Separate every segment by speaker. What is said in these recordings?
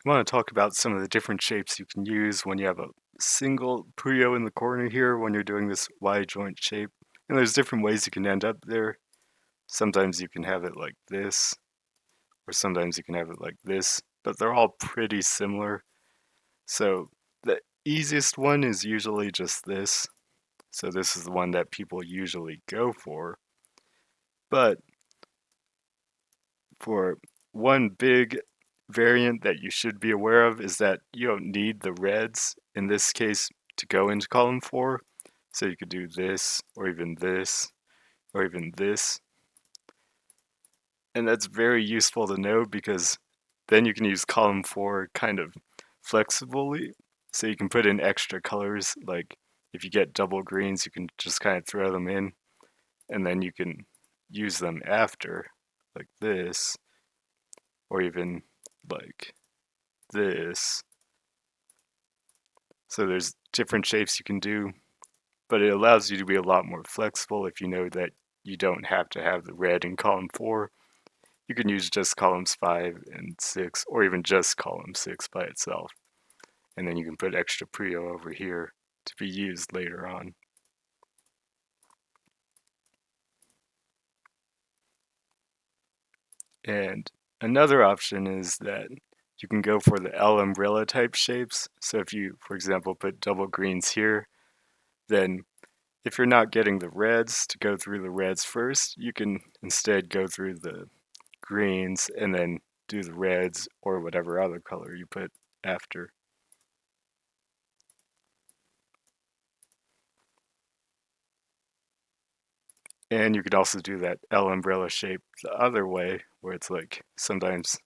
Speaker 1: I want to talk about some of the different shapes you can use when you have a single Puyo in the corner here when you're doing this Y joint shape. And there's different ways you can end up there. Sometimes you can have it like this, or sometimes you can have it like this, but they're all pretty similar. So the easiest one is usually just this. So this is the one that people usually go for. But for one big variant that you should be aware of is that you don't need the reds in this case to go into column 4. So you could do this, or even this, or even this. And that's very useful to know because then you can use column 4 kind of flexibly. So you can put in extra colors, like if you get double greens, you can just kind of throw them in, and then you can use them after, like this, or even like this. So there's different shapes you can do, but it allows you to be a lot more flexible if you know that you don't have to have the red in column 4. You can use just columns 5 and 6, or even just column 6 by itself. And then you can put extra Prio over here to be used later on. And another option is that you can go for the L umbrella type shapes. So if you, for example, put double greens here, then if you're not getting the reds to go through the reds first, you can instead go through the greens and then do the reds or whatever other color you put after. And you could also do that L umbrella shape the other way, where it's like sometimes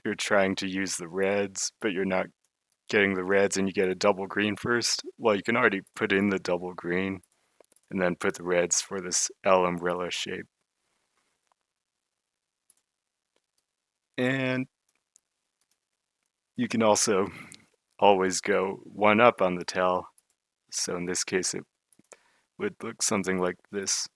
Speaker 1: you're trying to use the reds, but you're not getting the reds and you get a double green first. Well, you can already put in the double green and then put the reds for this L umbrella shape. And you can also always go one up on the tail. So in this case, it would look something like this.